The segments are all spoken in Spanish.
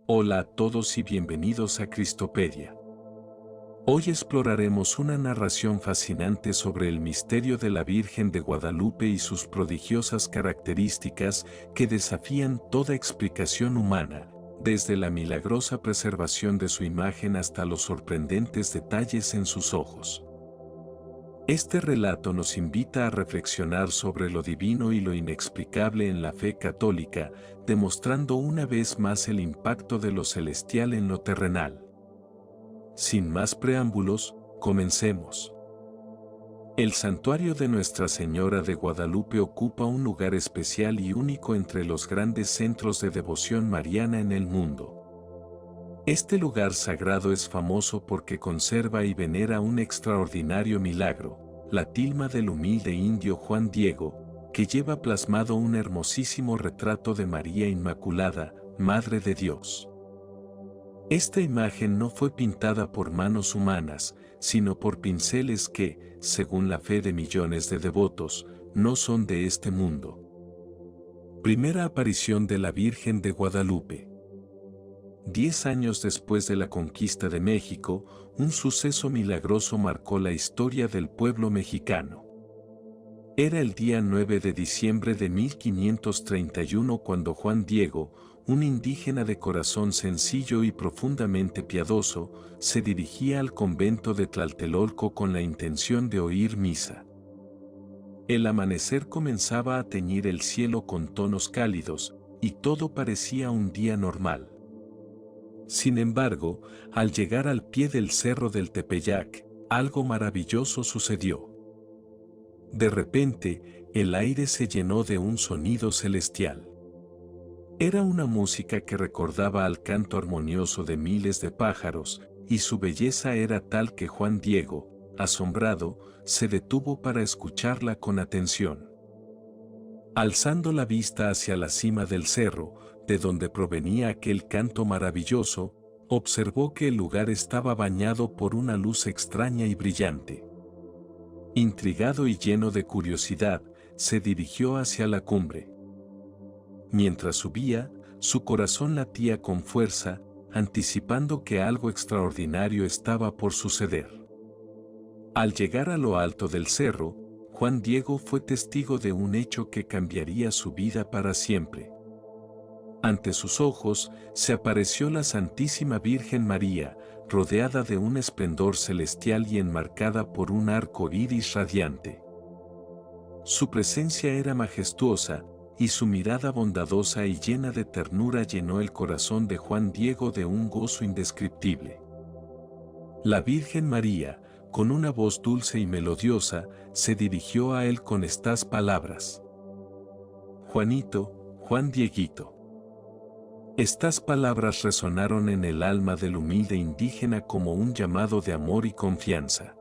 Hola a todos y bienvenidos a Cristopedia. Hoy exploraremos una narración fascinante sobre el misterio de la Virgen de Guadalupe y sus prodigiosas características que desafían toda explicación humana, desde la milagrosa preservación de su imagen hasta los sorprendentes detalles en sus ojos. Este relato nos invita a reflexionar sobre lo divino y lo inexplicable en la fe católica, demostrando una vez más el impacto de lo celestial en lo terrenal. Sin más preámbulos, comencemos. El santuario de Nuestra Señora de Guadalupe ocupa un lugar especial y único entre los grandes centros de devoción mariana en el mundo. Este lugar sagrado es famoso porque conserva y venera un extraordinario milagro, la tilma del humilde indio Juan Diego, que lleva plasmado un hermosísimo retrato de María Inmaculada, Madre de Dios. Esta imagen no fue pintada por manos humanas, sino por pinceles que, según la fe de millones de devotos, no son de este mundo. Primera aparición de la Virgen de Guadalupe. 10 años después de la conquista de México, un suceso milagroso marcó la historia del pueblo mexicano. Era el día 9 de diciembre de 1531 cuando Juan Diego, un indígena de corazón sencillo y profundamente piadoso, se dirigía al convento de Tlatelolco con la intención de oír misa. El amanecer comenzaba a teñir el cielo con tonos cálidos, y todo parecía un día normal. Sin embargo, al llegar al pie del cerro del Tepeyac, algo maravilloso sucedió. De repente, el aire se llenó de un sonido celestial. Era una música que recordaba al canto armonioso de miles de pájaros, y su belleza era tal que Juan Diego, asombrado, se detuvo para escucharla con atención. Alzando la vista hacia la cima del cerro, de donde provenía aquel canto maravilloso, observó que el lugar estaba bañado por una luz extraña y brillante. Intrigado y lleno de curiosidad, se dirigió hacia la cumbre. Mientras subía, su corazón latía con fuerza, anticipando que algo extraordinario estaba por suceder. Al llegar a lo alto del cerro, Juan Diego fue testigo de un hecho que cambiaría su vida para siempre. Ante sus ojos se apareció la Santísima Virgen María, rodeada de un esplendor celestial y enmarcada por un arco iris radiante. Su presencia era majestuosa, y su mirada bondadosa y llena de ternura llenó el corazón de Juan Diego de un gozo indescriptible. La Virgen María, con una voz dulce y melodiosa, se dirigió a él con estas palabras: Juanito, Juan Dieguito. Estas palabras resonaron en el alma del humilde indígena como un llamado de amor y confianza.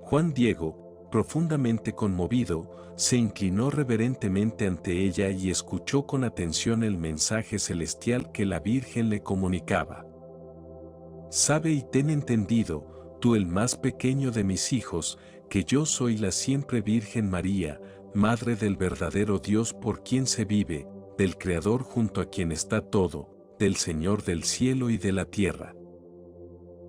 Juan Diego, profundamente conmovido, se inclinó reverentemente ante ella y escuchó con atención el mensaje celestial que la Virgen le comunicaba. Sabe y ten entendido, tú el más pequeño de mis hijos, que yo soy la siempre Virgen María, Madre del verdadero Dios por quien se vive, del Creador junto a quien está todo, del Señor del cielo y de la tierra.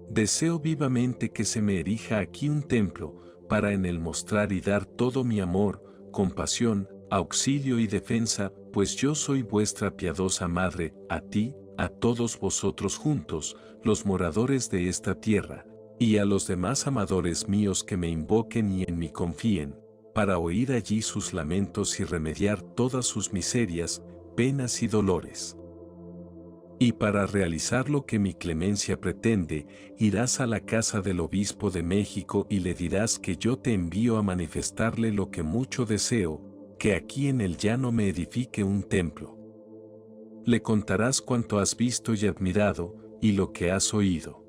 Deseo vivamente que se me erija aquí un templo, para en él mostrar y dar todo mi amor, compasión, auxilio y defensa, pues yo soy vuestra piadosa Madre, a ti, a todos vosotros juntos, los moradores de esta tierra, y a los demás amadores míos que me invoquen y en mí confíen, para oír allí sus lamentos y remediar todas sus miserias, penas y dolores. Y para realizar lo que mi clemencia pretende, irás a la casa del obispo de México y le dirás que yo te envío a manifestarle lo que mucho deseo, que aquí en el llano me edifique un templo. Le contarás cuanto has visto y admirado, y lo que has oído.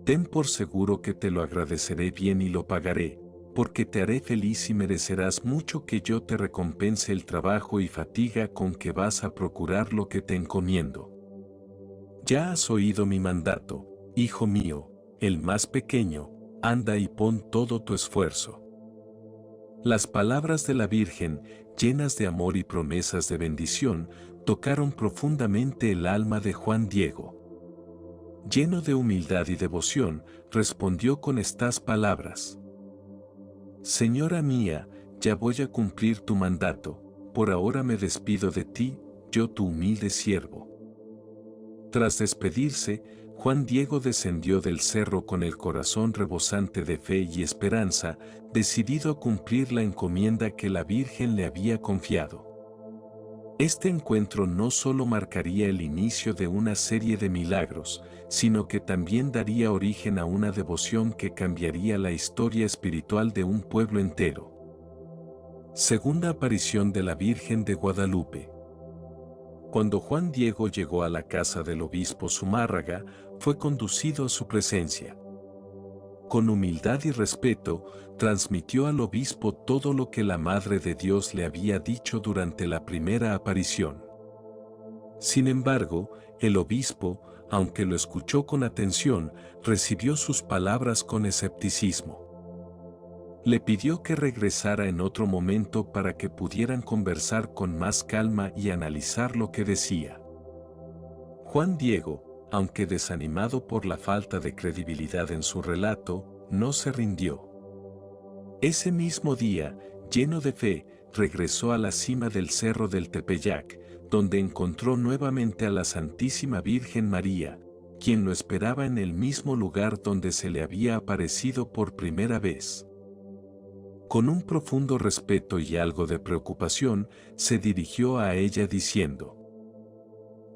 Ten por seguro que te lo agradeceré bien y lo pagaré, porque te haré feliz y merecerás mucho que yo te recompense el trabajo y fatiga con que vas a procurar lo que te encomiendo. Ya has oído mi mandato, hijo mío, el más pequeño, anda y pon todo tu esfuerzo. Las palabras de la Virgen, llenas de amor y promesas de bendición, tocaron profundamente el alma de Juan Diego. Lleno de humildad y devoción, respondió con estas palabras: Señora mía, ya voy a cumplir tu mandato, por ahora me despido de ti, yo tu humilde siervo. Tras despedirse, Juan Diego descendió del cerro con el corazón rebosante de fe y esperanza, decidido a cumplir la encomienda que la Virgen le había confiado. Este encuentro no solo marcaría el inicio de una serie de milagros, sino que también daría origen a una devoción que cambiaría la historia espiritual de un pueblo entero. Segunda aparición de la Virgen de Guadalupe. Cuando Juan Diego llegó a la casa del obispo Zumárraga, fue conducido a su presencia. Con humildad y respeto, transmitió al obispo todo lo que la Madre de Dios le había dicho durante la primera aparición. Sin embargo, el obispo, aunque lo escuchó con atención, recibió sus palabras con escepticismo. Le pidió que regresara en otro momento para que pudieran conversar con más calma y analizar lo que decía. Juan Diego, aunque desanimado por la falta de credibilidad en su relato, no se rindió. Ese mismo día, lleno de fe, regresó a la cima del cerro del Tepeyac, donde encontró nuevamente a la Santísima Virgen María, quien lo esperaba en el mismo lugar donde se le había aparecido por primera vez. Con un profundo respeto y algo de preocupación, se dirigió a ella diciendo: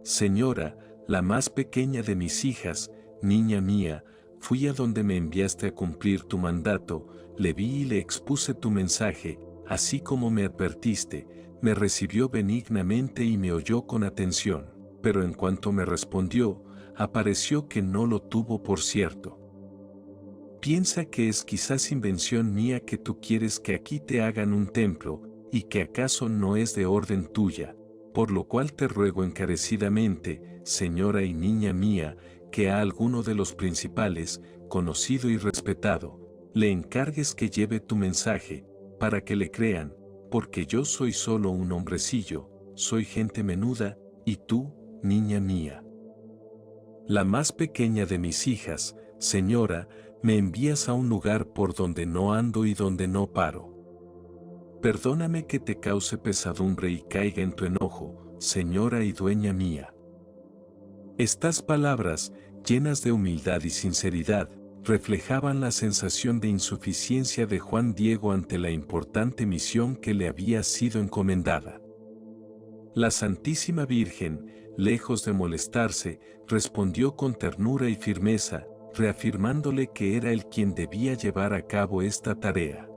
Señora, la más pequeña de mis hijas, niña mía, fui a donde me enviaste a cumplir tu mandato, le vi y le expuse tu mensaje, así como me advertiste, me recibió benignamente y me oyó con atención, pero en cuanto me respondió, apareció que no lo tuvo por cierto. Piensa que es quizás invención mía que tú quieres que aquí te hagan un templo, y que acaso no es de orden tuya, por lo cual te ruego encarecidamente, señora y niña mía, que a alguno de los principales, conocido y respetado, le encargues que lleve tu mensaje, para que le crean, porque yo soy solo un hombrecillo, soy gente menuda, y tú, niña mía, la más pequeña de mis hijas, señora, me envías a un lugar por donde no ando y donde no paro. Perdóname que te cause pesadumbre y caiga en tu enojo, señora y dueña mía. Estas palabras, llenas de humildad y sinceridad, reflejaban la sensación de insuficiencia de Juan Diego ante la importante misión que le había sido encomendada. La Santísima Virgen, lejos de molestarse, respondió con ternura y firmeza, reafirmándole que era él quien debía llevar a cabo esta tarea.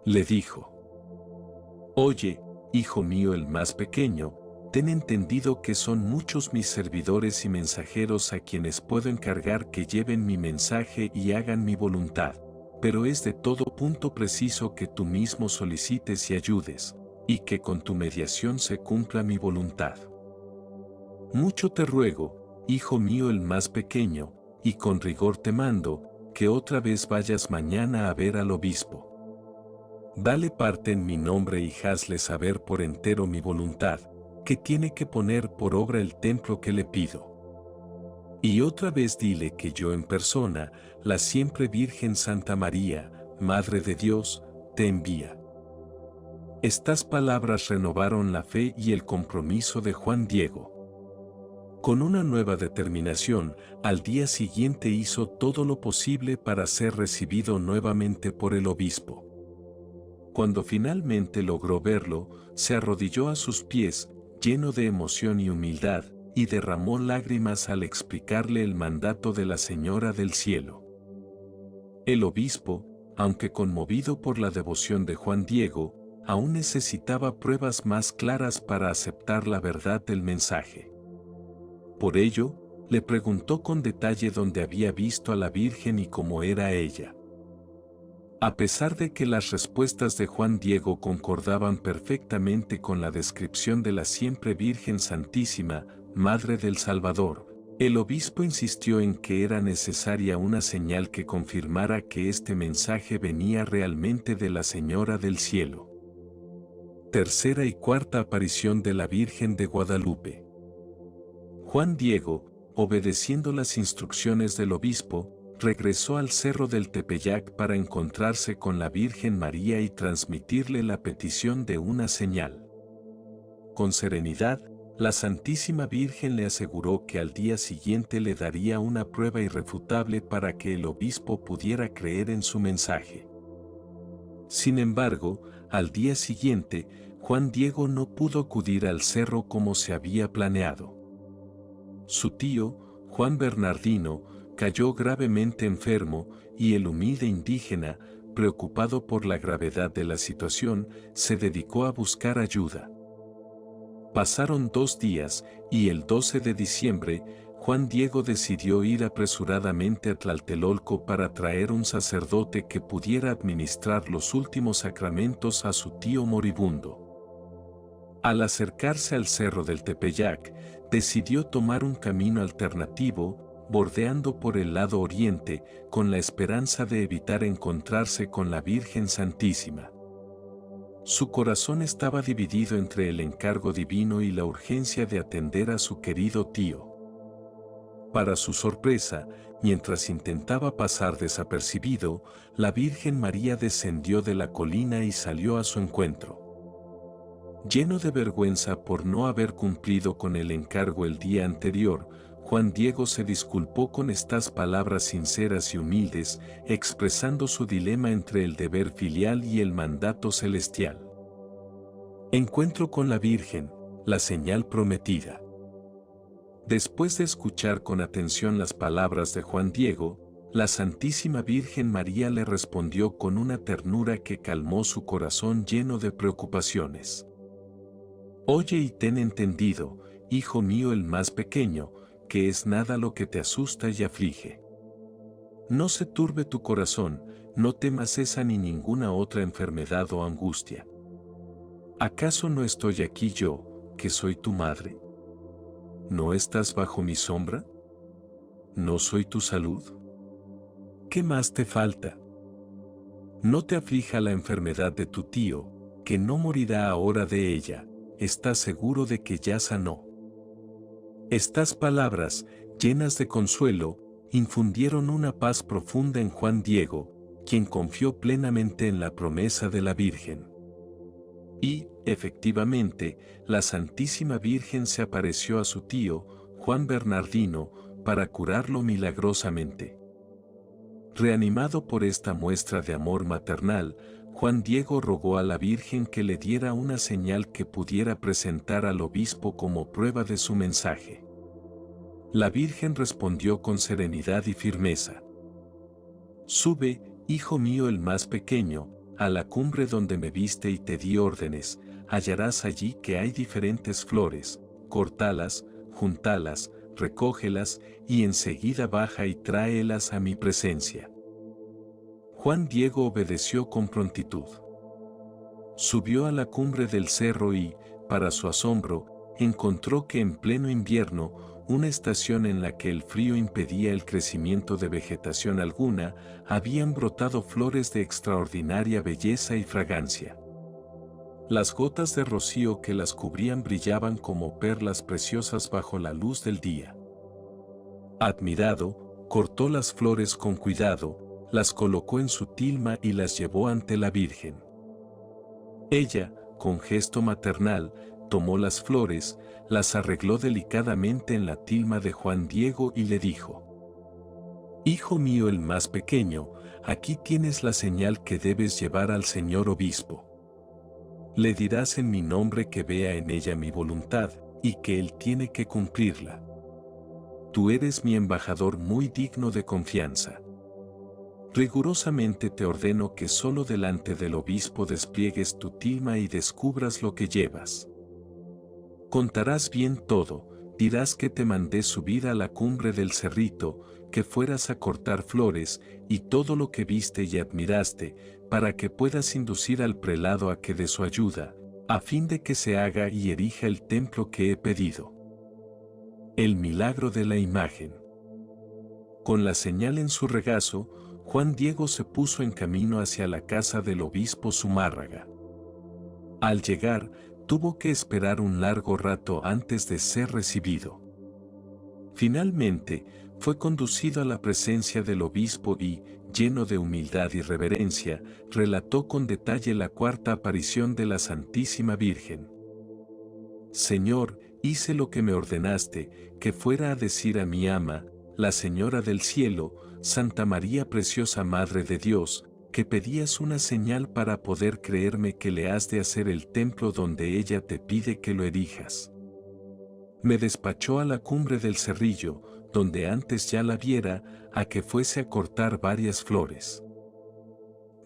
Le dijo: Oye, hijo mío el más pequeño, ten entendido que son muchos mis servidores y mensajeros a quienes puedo encargar que lleven mi mensaje y hagan mi voluntad, pero es de todo punto preciso que tú mismo solicites y ayudes, y que con tu mediación se cumpla mi voluntad. Mucho te ruego, hijo mío el más pequeño, y con rigor te mando, que otra vez vayas mañana a ver al obispo. Dale parte en mi nombre y hazle saber por entero mi voluntad, que tiene que poner por obra el templo que le pido. Y otra vez dile que yo en persona, la siempre Virgen Santa María, Madre de Dios, te envía. Estas palabras renovaron la fe y el compromiso de Juan Diego. Con una nueva determinación, al día siguiente hizo todo lo posible para ser recibido nuevamente por el obispo. Cuando finalmente logró verlo, se arrodilló a sus pies, lleno de emoción y humildad, y derramó lágrimas al explicarle el mandato de la Señora del Cielo. El obispo, aunque conmovido por la devoción de Juan Diego, aún necesitaba pruebas más claras para aceptar la verdad del mensaje. Por ello, le preguntó con detalle dónde había visto a la Virgen y cómo era ella. A pesar de que las respuestas de Juan Diego concordaban perfectamente con la descripción de la siempre Virgen Santísima, Madre del Salvador, El obispo insistió en que era necesaria una señal que confirmara que este mensaje venía realmente de la Señora del Cielo. Tercera y cuarta aparición de la Virgen de Guadalupe. Juan Diego, obedeciendo las instrucciones del obispo, regresó al cerro del Tepeyac para encontrarse con la Virgen María y transmitirle la petición de una señal. Con serenidad, la Santísima Virgen le aseguró que al día siguiente le daría una prueba irrefutable para que el obispo pudiera creer en su mensaje. Sin embargo, al día siguiente, Juan Diego no pudo acudir al cerro como se había planeado. Su tío, Juan Bernardino, cayó gravemente enfermo y el humilde indígena, preocupado por la gravedad de la situación, se dedicó a buscar ayuda. Pasaron 2 días y el 12 de diciembre, Juan Diego decidió ir apresuradamente a Tlatelolco para traer un sacerdote que pudiera administrar los últimos sacramentos a su tío moribundo. Al acercarse al cerro del Tepeyac, decidió tomar un camino alternativo, bordeando por el lado oriente, con la esperanza de evitar encontrarse con la Virgen Santísima. Su corazón estaba dividido entre el encargo divino y la urgencia de atender a su querido tío. Para su sorpresa, mientras intentaba pasar desapercibido, la Virgen María descendió de la colina y salió a su encuentro. Lleno de vergüenza por no haber cumplido con el encargo el día anterior, Juan Diego se disculpó con estas palabras sinceras y humildes, expresando su dilema entre el deber filial y el mandato celestial. Encuentro con la Virgen, la señal prometida. Después de escuchar con atención las palabras de Juan Diego, la Santísima Virgen María le respondió con una ternura que calmó su corazón lleno de preocupaciones. Oye y ten entendido, hijo mío el más pequeño, que es nada lo que te asusta y aflige. No se turbe tu corazón, no temas esa ni ninguna otra enfermedad o angustia. ¿Acaso no estoy aquí yo, que soy tu madre? ¿No estás bajo mi sombra? ¿No soy tu salud? ¿Qué más te falta? No te aflija la enfermedad de tu tío, que no morirá ahora de ella, estás seguro de que ya sanó. Estas palabras, llenas de consuelo, infundieron una paz profunda en Juan Diego, quien confió plenamente en la promesa de la Virgen. Y, efectivamente, la Santísima Virgen se apareció a su tío, Juan Bernardino, para curarlo milagrosamente. Reanimado por esta muestra de amor maternal, Juan Diego rogó a la Virgen que le diera una señal que pudiera presentar al obispo como prueba de su mensaje. La Virgen respondió con serenidad y firmeza. Sube, hijo mío el más pequeño, a la cumbre donde me viste y te di órdenes, hallarás allí que hay diferentes flores, cortalas, juntalas, recógelas, y enseguida baja y tráelas a mi presencia. Juan Diego obedeció con prontitud. Subió a la cumbre del cerro y, para su asombro, encontró que en pleno invierno, una estación en la que el frío impedía el crecimiento de vegetación alguna, habían brotado flores de extraordinaria belleza y fragancia. Las gotas de rocío que las cubrían brillaban como perlas preciosas bajo la luz del día. Admirado, cortó las flores con cuidado, las colocó en su tilma y las llevó ante la Virgen. Ella, con gesto maternal, tomó las flores, las arregló delicadamente en la tilma de Juan Diego y le dijo: Hijo mío el más pequeño, aquí tienes la señal que debes llevar al señor obispo. Le dirás en mi nombre que vea en ella mi voluntad, y que él tiene que cumplirla. Tú eres mi embajador muy digno de confianza. Rigurosamente te ordeno que solo delante del obispo despliegues tu tilma y descubras lo que llevas. Contarás bien todo, dirás que te mandé subir a la cumbre del cerrito, que fueras a cortar flores, y todo lo que viste y admiraste, para que puedas inducir al prelado a que dé su ayuda, a fin de que se haga y erija el templo que he pedido. El milagro de la imagen. Con la señal en su regazo, Juan Diego se puso en camino hacia la casa del obispo Zumárraga. Al llegar, tuvo que esperar un largo rato antes de ser recibido. Finalmente, fue conducido a la presencia del obispo y, lleno de humildad y reverencia, relató con detalle la cuarta aparición de la Santísima Virgen. Señor, hice lo que me ordenaste, que fuera a decir a mi ama, la Señora del Cielo, Santa María Preciosa Madre de Dios, que pedías una señal para poder creerme que le has de hacer el templo donde ella te pide que lo erijas. Me despachó a la cumbre del cerrillo, donde antes ya la viera, a que fuese a cortar varias flores.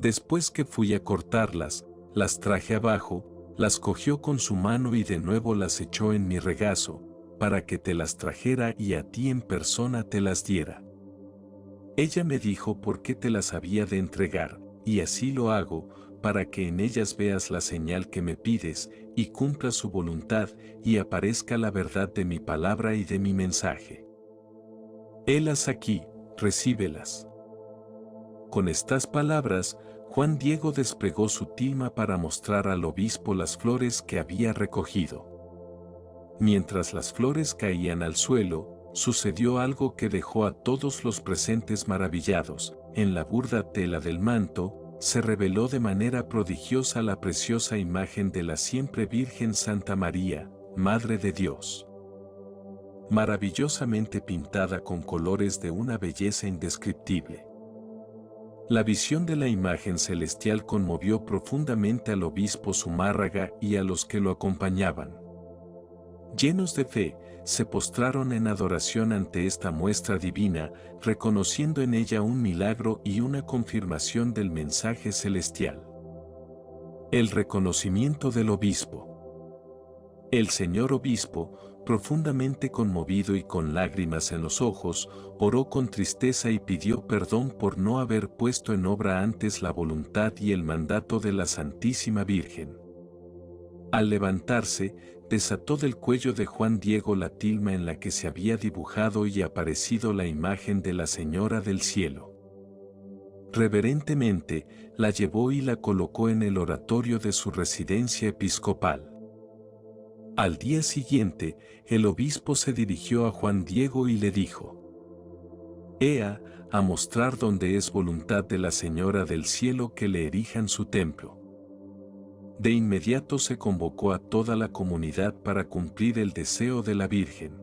Después que fui a cortarlas, las traje abajo, las cogió con su mano y de nuevo las echó en mi regazo, para que te las trajera y a ti en persona te las diera. Ella me dijo por qué te las había de entregar, y así lo hago, para que en ellas veas la señal que me pides, y cumpla su voluntad, y aparezca la verdad de mi palabra y de mi mensaje. Helas aquí, recíbelas. Con estas palabras, Juan Diego desplegó su tilma para mostrar al obispo las flores que había recogido. Mientras las flores caían al suelo, sucedió algo que dejó a todos los presentes maravillados. En la burda tela del manto, se reveló de manera prodigiosa la preciosa imagen de la siempre Virgen Santa María, Madre de Dios. Maravillosamente pintada con colores de una belleza indescriptible. La visión de la imagen celestial conmovió profundamente al obispo Zumárraga y a los que lo acompañaban. Llenos de fe, se postraron en adoración ante esta muestra divina, reconociendo en ella un milagro y una confirmación del mensaje celestial. El reconocimiento del obispo. El señor obispo, profundamente conmovido y con lágrimas en los ojos, oró con tristeza y pidió perdón por no haber puesto en obra antes la voluntad y el mandato de la Santísima Virgen. Al levantarse, desató del cuello de Juan Diego la tilma en la que se había dibujado y aparecido la imagen de la Señora del Cielo. Reverentemente, la llevó y la colocó en el oratorio de su residencia episcopal. Al día siguiente, el obispo se dirigió a Juan Diego y le dijo: «Ea, a mostrar donde es voluntad de la Señora del Cielo que le erijan su templo». De inmediato se convocó a toda la comunidad para cumplir el deseo de la Virgen.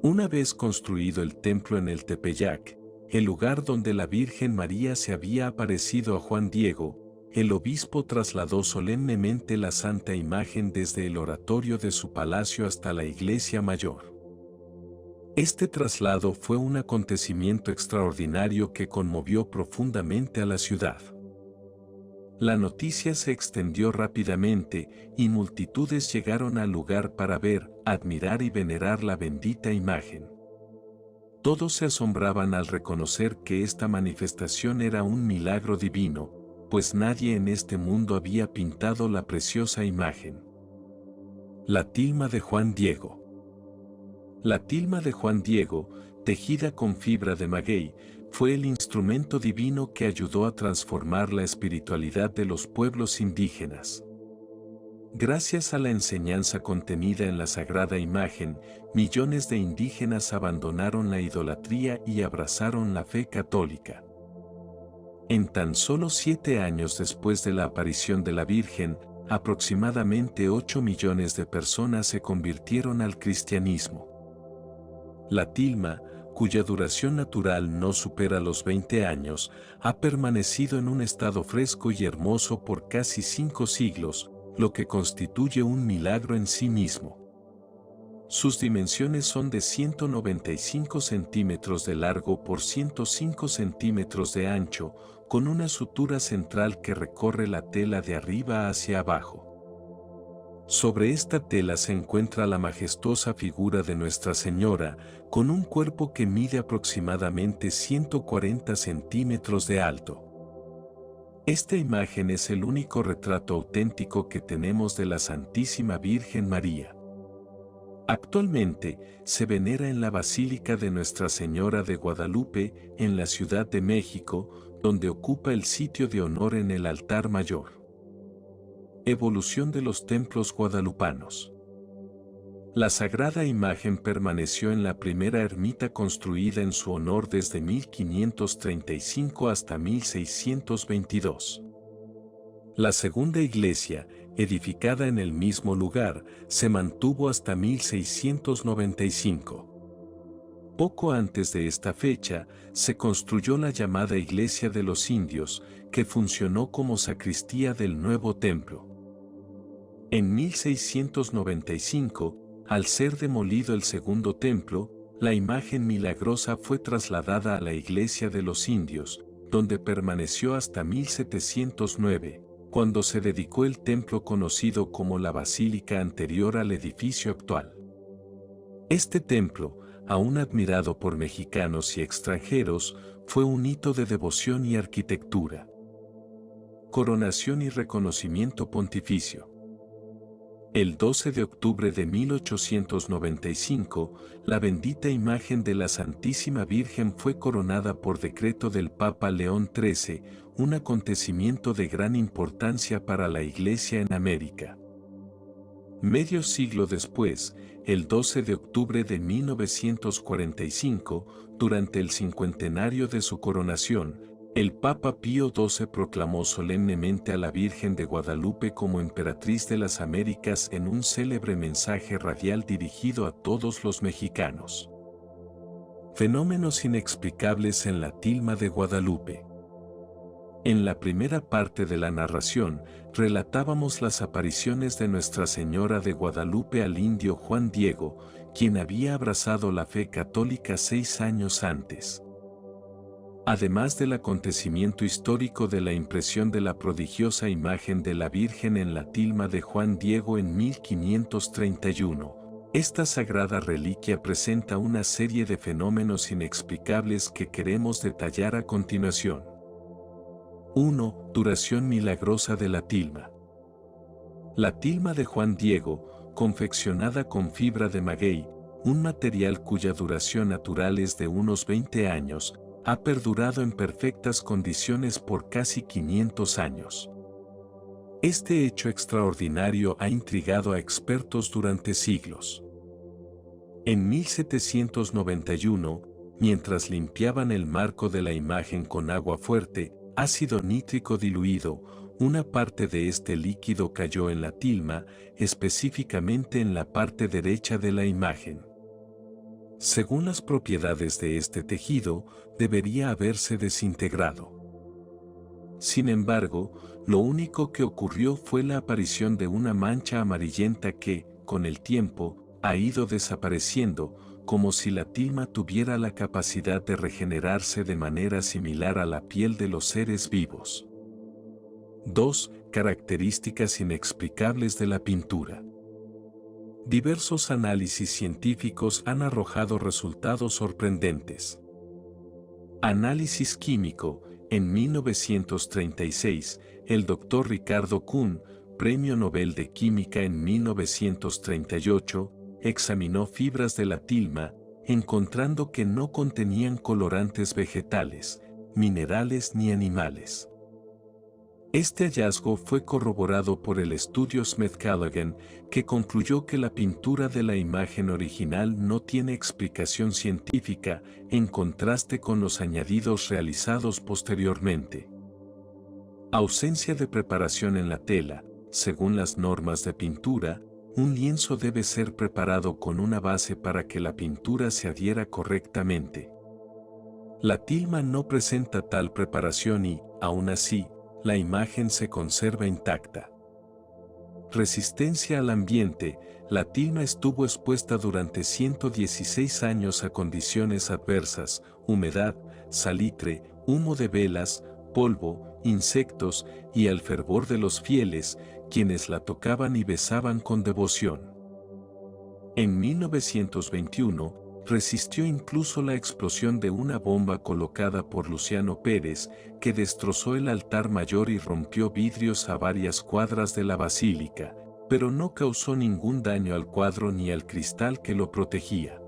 Una vez construido el templo en el Tepeyac, el lugar donde la Virgen María se había aparecido a Juan Diego, el obispo trasladó solemnemente la santa imagen desde el oratorio de su palacio hasta la iglesia mayor. Este traslado fue un acontecimiento extraordinario que conmovió profundamente a la ciudad. La noticia se extendió rápidamente y multitudes llegaron al lugar para ver, admirar y venerar la bendita imagen. Todos se asombraban al reconocer que esta manifestación era un milagro divino, pues nadie en este mundo había pintado la preciosa imagen. La tilma de Juan Diego. La tilma de Juan Diego, tejida con fibra de maguey, fue el instrumento divino que ayudó a transformar la espiritualidad de los pueblos indígenas. Gracias a la enseñanza contenida en la sagrada imagen, millones de indígenas abandonaron la idolatría y abrazaron la fe católica. En tan solo 7 años después de la aparición de la Virgen, aproximadamente 8 millones de personas se convirtieron al cristianismo. La tilma, cuya duración natural no supera los 20 años, ha permanecido en un estado fresco y hermoso por casi 5 siglos, lo que constituye un milagro en sí mismo. Sus dimensiones son de 195 centímetros de largo por 105 centímetros de ancho, con una sutura central que recorre la tela de arriba hacia abajo. Sobre esta tela se encuentra la majestuosa figura de Nuestra Señora, con un cuerpo que mide aproximadamente 140 centímetros de alto. Esta imagen es el único retrato auténtico que tenemos de la Santísima Virgen María. Actualmente se venera en la Basílica de Nuestra Señora de Guadalupe, en la Ciudad de México, donde ocupa el sitio de honor en el altar mayor. Evolución de los templos guadalupanos. La sagrada imagen permaneció en la primera ermita construida en su honor desde 1535 hasta 1622. La segunda iglesia, edificada en el mismo lugar, se mantuvo hasta 1695. Poco antes de esta fecha, se construyó la llamada Iglesia de los Indios, que funcionó como sacristía del nuevo templo. En 1695, al ser demolido el segundo templo, la imagen milagrosa fue trasladada a la Iglesia de los Indios, donde permaneció hasta 1709, cuando se dedicó el templo conocido como la basílica anterior al edificio actual. Este templo, aún admirado por mexicanos y extranjeros, fue un hito de devoción y arquitectura. Coronación y reconocimiento pontificio. El 12 de octubre de 1895, la bendita imagen de la Santísima Virgen fue coronada por decreto del Papa León XIII, un acontecimiento de gran importancia para la Iglesia en América. Medio siglo después, el 12 de octubre de 1945, durante el cincuentenario de su coronación, el Papa Pío XII proclamó solemnemente a la Virgen de Guadalupe como Emperatriz de las Américas en un célebre mensaje radial dirigido a todos los mexicanos. Fenómenos inexplicables en la tilma de Guadalupe. En la primera parte de la narración, relatábamos las apariciones de Nuestra Señora de Guadalupe al indio Juan Diego, quien había abrazado la fe católica 6 años antes. Además del acontecimiento histórico de la impresión de la prodigiosa imagen de la Virgen en la tilma de Juan Diego en 1531, esta sagrada reliquia presenta una serie de fenómenos inexplicables que queremos detallar a continuación. 1. Duración milagrosa de la tilma. La tilma de Juan Diego, confeccionada con fibra de maguey, un material cuya duración natural es de unos 20 años, ha perdurado en perfectas condiciones por casi 500 años. Este hecho extraordinario ha intrigado a expertos durante siglos. En 1791, mientras limpiaban el marco de la imagen con agua fuerte, ácido nítrico diluido, una parte de este líquido cayó en la tilma, específicamente en la parte derecha de la imagen. Según las propiedades de este tejido, debería haberse desintegrado. Sin embargo, lo único que ocurrió fue la aparición de una mancha amarillenta que, con el tiempo, ha ido desapareciendo, como si la tilma tuviera la capacidad de regenerarse de manera similar a la piel de los seres vivos. 2. Características inexplicables de la pintura. Diversos análisis científicos han arrojado resultados sorprendentes. Análisis químico. En 1936, el Dr. Ricardo Kuhn, Premio Nobel de Química en 1938, examinó fibras de la tilma, encontrando que no contenían colorantes vegetales, minerales ni animales. Este hallazgo fue corroborado por el estudio Smith-Callaghan, que concluyó que la pintura de la imagen original no tiene explicación científica, en contraste con los añadidos realizados posteriormente. Ausencia de preparación en la tela. Según las normas de pintura, un lienzo debe ser preparado con una base para que la pintura se adhiera correctamente. La tilma no presenta tal preparación y, aún así, la imagen se conserva intacta. Resistencia al ambiente. La tilma estuvo expuesta durante 116 años a condiciones adversas, humedad, salitre, humo de velas, polvo, insectos y al fervor de los fieles, quienes la tocaban y besaban con devoción. En 1921, resistió incluso la explosión de una bomba colocada por Luciano Pérez, que destrozó el altar mayor y rompió vidrios a varias cuadras de la basílica. pero no causó ningún daño al cuadro ni al cristal que lo protegía.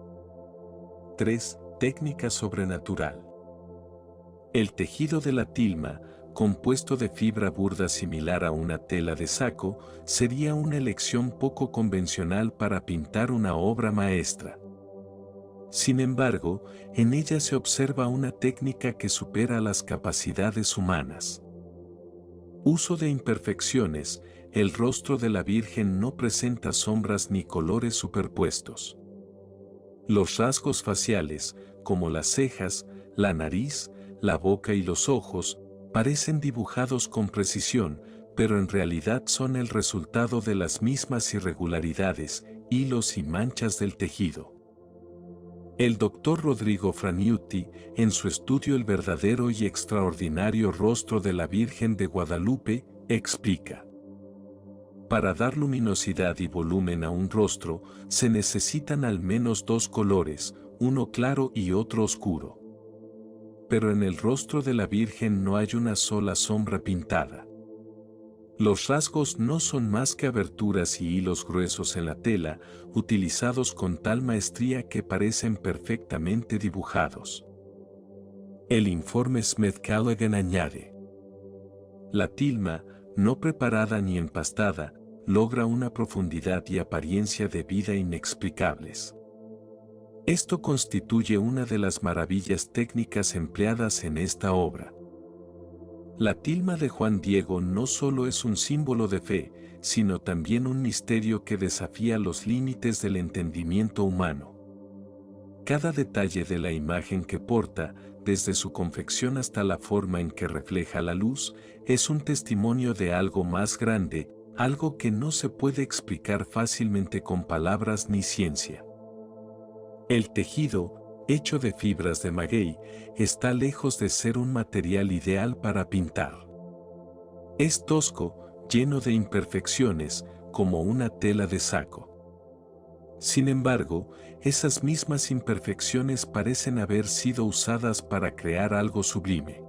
3. Técnica sobrenatural. El tejido de la tilma, compuesto de fibra burda similar a una tela de saco, sería una elección poco convencional para pintar una obra maestra. Sin embargo, en ella se observa una técnica que supera las capacidades humanas. Uso de imperfecciones, el rostro de la Virgen no presenta sombras ni colores superpuestos. Los rasgos faciales, como las cejas, la nariz, la boca y los ojos, parecen dibujados con precisión, pero en realidad son el resultado de las mismas irregularidades, hilos y manchas del tejido. El doctor Rodrigo Franiuti, en su estudio El verdadero y extraordinario rostro de la Virgen de Guadalupe, explica: para dar luminosidad y volumen a un rostro, se necesitan al menos dos colores, uno claro y otro oscuro. Pero en el rostro de la Virgen no hay una sola sombra pintada. Los rasgos no son más que aberturas y hilos gruesos en la tela, utilizados con tal maestría que parecen perfectamente dibujados. El informe Smith-Callaghan añade: la tilma, no preparada ni empastada, logra una profundidad y apariencia de vida inexplicables. Esto constituye una de las maravillas técnicas empleadas en esta obra. La tilma de Juan Diego no solo es un símbolo de fe, sino también un misterio que desafía los límites del entendimiento humano. Cada detalle de la imagen que porta, desde su confección hasta la forma en que refleja la luz, es un testimonio de algo más grande, algo que no se puede explicar fácilmente con palabras ni ciencia. El tejido, hecho de fibras de maguey, está lejos de ser un material ideal para pintar. Es tosco, lleno de imperfecciones, como una tela de saco. Sin embargo, esas mismas imperfecciones parecen haber sido usadas para crear algo sublime.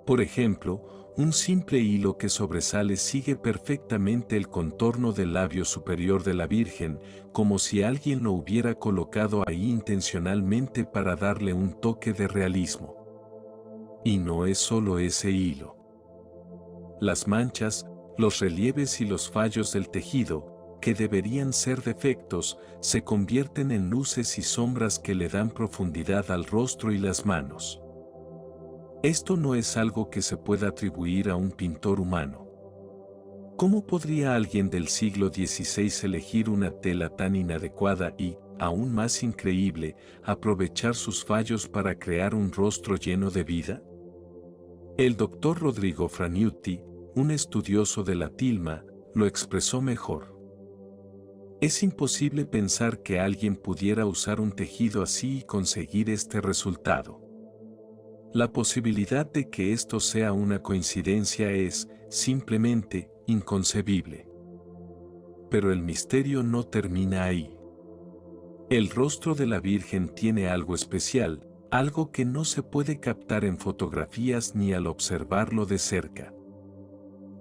Por ejemplo, un simple hilo que sobresale sigue perfectamente el contorno del labio superior de la Virgen, como si alguien lo hubiera colocado ahí intencionalmente para darle un toque de realismo. Y no es solo ese hilo. Las manchas, los relieves y los fallos del tejido, que deberían ser defectos, se convierten en luces y sombras que le dan profundidad al rostro y las manos. Esto no es algo que se pueda atribuir a un pintor humano. ¿Cómo podría alguien del siglo XVI elegir una tela tan inadecuada y, aún más increíble, aprovechar sus fallos para crear un rostro lleno de vida? El doctor Rodrigo Franiuti, un estudioso de la tilma, lo expresó mejor. Es imposible pensar que alguien pudiera usar un tejido así y conseguir este resultado. La posibilidad de que esto sea una coincidencia es, simplemente, inconcebible. Pero el misterio no termina ahí. El rostro de la Virgen tiene algo especial, algo que no se puede captar en fotografías ni al observarlo de cerca.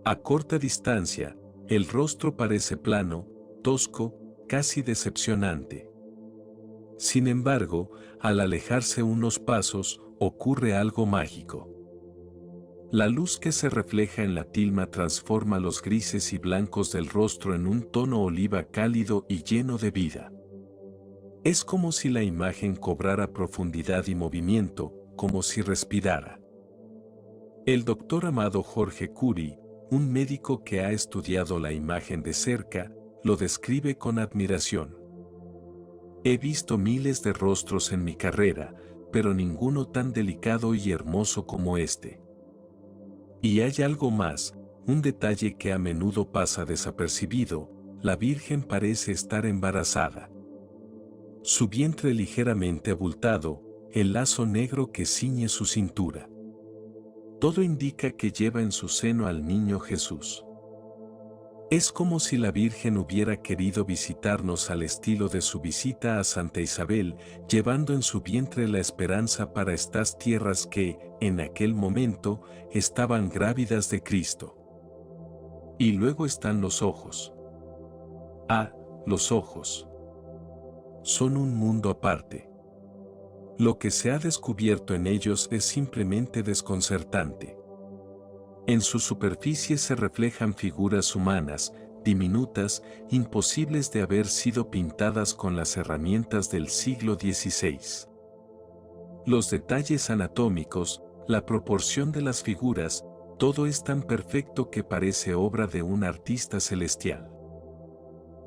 A corta distancia, el rostro parece plano, tosco, casi decepcionante. Sin embargo, al alejarse unos pasos, ocurre algo mágico. La luz que se refleja en la tilma transforma los grises y blancos del rostro en un tono oliva cálido y lleno de vida. Es como si la imagen cobrara profundidad y movimiento, como si respirara. El doctor Amado Jorge Curi, un médico que ha estudiado la imagen de cerca, lo describe con admiración. He visto miles de rostros en mi carrera, pero ninguno tan delicado y hermoso como este. Y hay algo más, un detalle que a menudo pasa desapercibido: la Virgen parece estar embarazada. Su vientre ligeramente abultado, el lazo negro que ciñe su cintura. Todo indica que lleva en su seno al niño Jesús. Es como si la Virgen hubiera querido visitarnos al estilo de su visita a Santa Isabel, llevando en su vientre la esperanza para estas tierras que, en aquel momento, estaban grávidas de Cristo. Y luego están los ojos. Los ojos son un mundo aparte. Lo que se ha descubierto en ellos es simplemente desconcertante. En su superficie se reflejan figuras humanas, diminutas, imposibles de haber sido pintadas con las herramientas del siglo XVI. Los detalles anatómicos, la proporción de las figuras, todo es tan perfecto que parece obra de un artista celestial.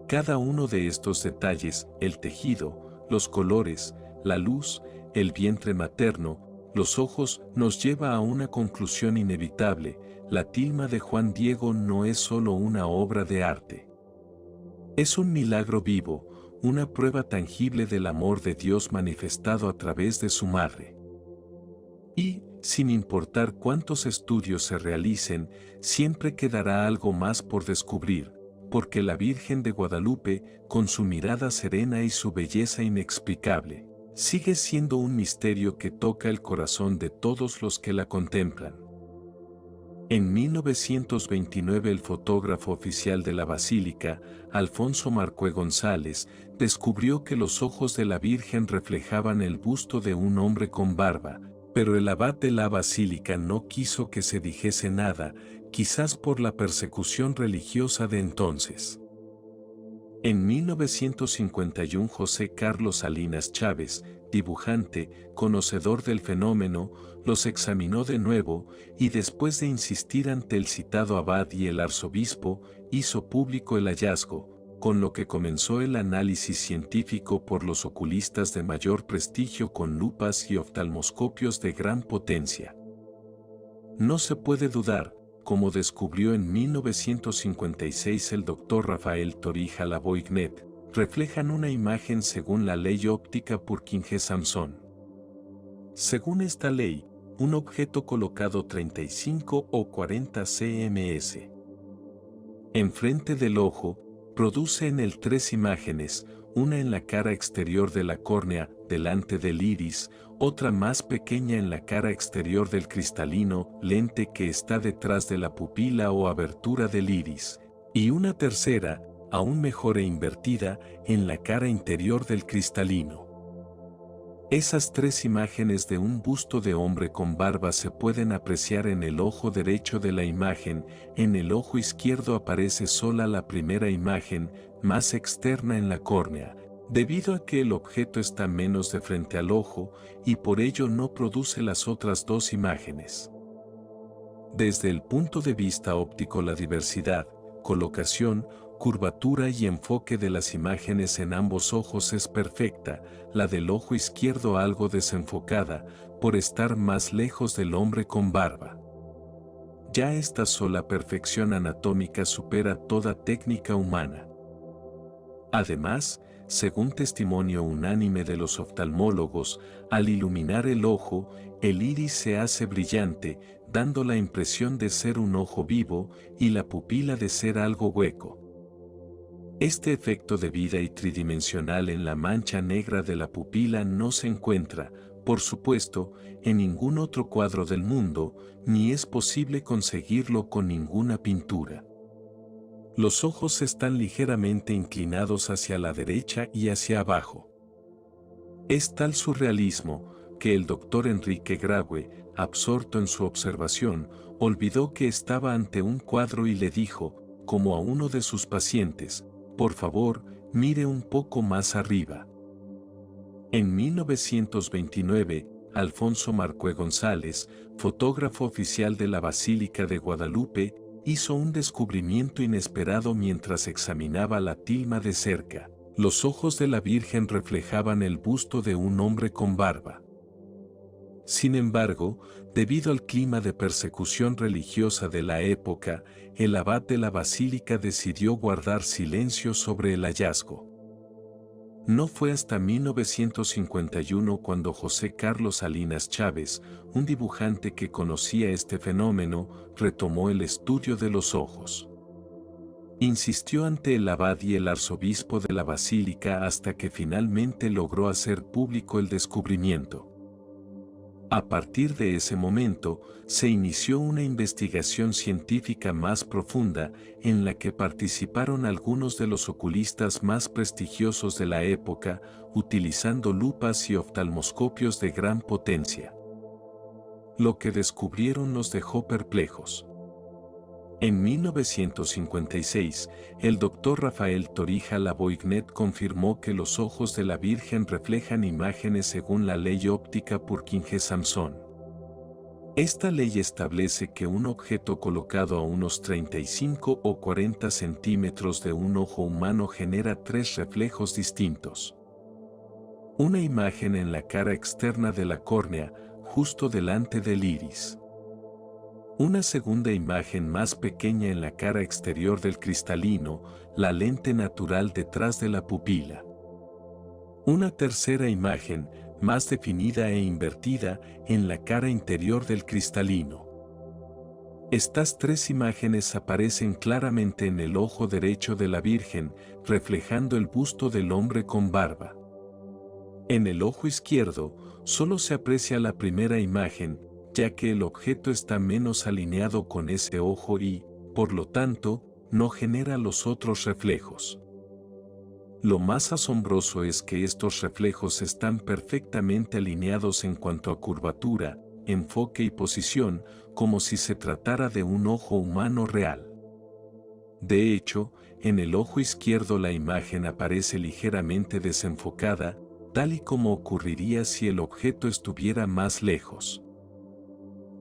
Cada uno de estos detalles, el tejido, los colores, la luz, el vientre materno, los ojos, nos lleva a una conclusión inevitable: la tilma de Juan Diego no es solo una obra de arte. Es un milagro vivo, una prueba tangible del amor de Dios manifestado a través de su madre. Y, sin importar cuántos estudios se realicen, siempre quedará algo más por descubrir, porque la Virgen de Guadalupe, con su mirada serena y su belleza inexplicable, sigue siendo un misterio que toca el corazón de todos los que la contemplan. En 1929 el fotógrafo oficial de la Basílica, Alfonso Marcue González, descubrió que los ojos de la Virgen reflejaban el busto de un hombre con barba, pero el abad de la Basílica no quiso que se dijese nada, quizás por la persecución religiosa de entonces. En 1951 José Carlos Salinas Chávez, dibujante, conocedor del fenómeno, los examinó de nuevo y después de insistir ante el citado abad y el arzobispo, hizo público el hallazgo, con lo que comenzó el análisis científico por los oculistas de mayor prestigio con lupas y oftalmoscopios de gran potencia. No se puede dudar, como descubrió en 1956 el doctor Rafael Torija Lavoignet, reflejan una imagen según la ley óptica Purkinje-Samson. Según esta ley, un objeto colocado 35 o 40 cms enfrente del ojo, produce en él tres imágenes, una en la cara exterior de la córnea, delante del iris, otra más pequeña en la cara exterior del cristalino lente que está detrás de la pupila o abertura del iris, y una tercera, aún mejor e invertida, en la cara interior del cristalino. Esas tres imágenes de un busto de hombre con barba se pueden apreciar en el ojo derecho de la imagen, en el ojo izquierdo aparece sola la primera imagen, más externa en la córnea, debido a que el objeto está menos de frente al ojo y por ello no produce las otras dos imágenes. Desde el punto de vista óptico, la diversidad, colocación, curvatura y enfoque de las imágenes en ambos ojos es perfecta, la del ojo izquierdo algo desenfocada, por estar más lejos del hombre con barba. Ya esta sola perfección anatómica supera toda técnica humana. Además, según testimonio unánime de los oftalmólogos, al iluminar el ojo, el iris se hace brillante, dando la impresión de ser un ojo vivo y la pupila de ser algo hueco. Este efecto de vida y tridimensional en la mancha negra de la pupila no se encuentra, por supuesto, en ningún otro cuadro del mundo, ni es posible conseguirlo con ninguna pintura. Los ojos están ligeramente inclinados hacia la derecha y hacia abajo. Es tal surrealismo que el doctor Enrique Graue, absorto en su observación, olvidó que estaba ante un cuadro y le dijo, como a uno de sus pacientes: por favor, mire un poco más arriba. En 1929, Alfonso Marcue González, fotógrafo oficial de la Basílica de Guadalupe, hizo un descubrimiento inesperado mientras examinaba la tilma de cerca. Los ojos de la Virgen reflejaban el busto de un hombre con barba. Sin embargo, debido al clima de persecución religiosa de la época, el abad de la basílica decidió guardar silencio sobre el hallazgo. No fue hasta 1951 cuando José Carlos Salinas Chávez, un dibujante que conocía este fenómeno, retomó el estudio de los ojos. Insistió ante el abad y el arzobispo de la basílica hasta que finalmente logró hacer público el descubrimiento. A partir de ese momento, se inició una investigación científica más profunda en la que participaron algunos de los oculistas más prestigiosos de la época, utilizando lupas y oftalmoscopios de gran potencia. Lo que descubrieron nos dejó perplejos. En 1956, el doctor Rafael Torija Lavoignet confirmó que los ojos de la Virgen reflejan imágenes según la ley óptica Purkinje-Samson. Esta ley establece que un objeto colocado a unos 35 o 40 centímetros de un ojo humano genera 3 reflejos distintos. Una imagen en la cara externa de la córnea, justo delante del iris. Una segunda imagen más pequeña en la cara exterior del cristalino, la lente natural detrás de la pupila. Una tercera imagen, más definida e invertida, en la cara interior del cristalino. Estas 3 imágenes aparecen claramente en el ojo derecho de la Virgen, reflejando el busto del hombre con barba. En el ojo izquierdo, solo se aprecia la primera imagen, ya que el objeto está menos alineado con ese ojo y, por lo tanto, no genera los otros reflejos. Lo más asombroso es que estos reflejos están perfectamente alineados en cuanto a curvatura, enfoque y posición, como si se tratara de un ojo humano real. De hecho, en el ojo izquierdo la imagen aparece ligeramente desenfocada, tal y como ocurriría si el objeto estuviera más lejos.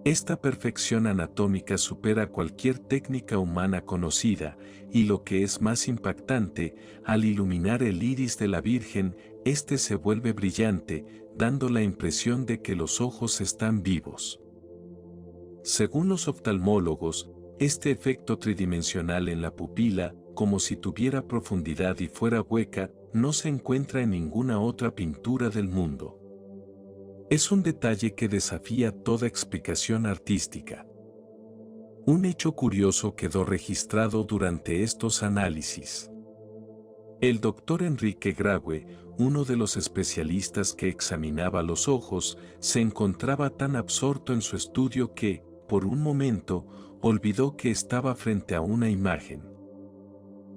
Esta perfección anatómica supera cualquier técnica humana conocida, y lo que es más impactante, al iluminar el iris de la Virgen, este se vuelve brillante, dando la impresión de que los ojos están vivos. Según los oftalmólogos, este efecto tridimensional en la pupila, como si tuviera profundidad y fuera hueca, no se encuentra en ninguna otra pintura del mundo. Es un detalle que desafía toda explicación artística. Un hecho curioso quedó registrado durante estos análisis. El doctor Enrique Graue, uno de los especialistas que examinaba los ojos, se encontraba tan absorto en su estudio que, por un momento, olvidó que estaba frente a una imagen.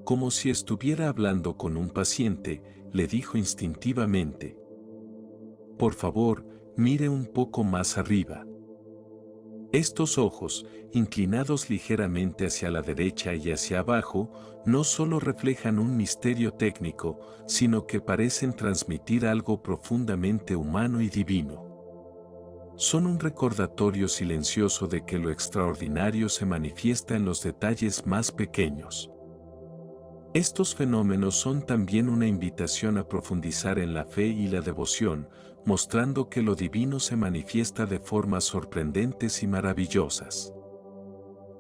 Como si estuviera hablando con un paciente, le dijo instintivamente: «Por favor, mire un poco más arriba». Estos ojos, inclinados ligeramente hacia la derecha y hacia abajo, no solo reflejan un misterio técnico, sino que parecen transmitir algo profundamente humano y divino. Son un recordatorio silencioso de que lo extraordinario se manifiesta en los detalles más pequeños. Estos fenómenos son también una invitación a profundizar en la fe y la devoción, mostrando que lo divino se manifiesta de formas sorprendentes y maravillosas.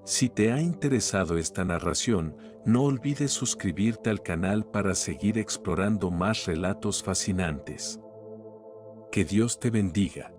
Si te ha interesado esta narración, no olvides suscribirte al canal para seguir explorando más relatos fascinantes. Que Dios te bendiga.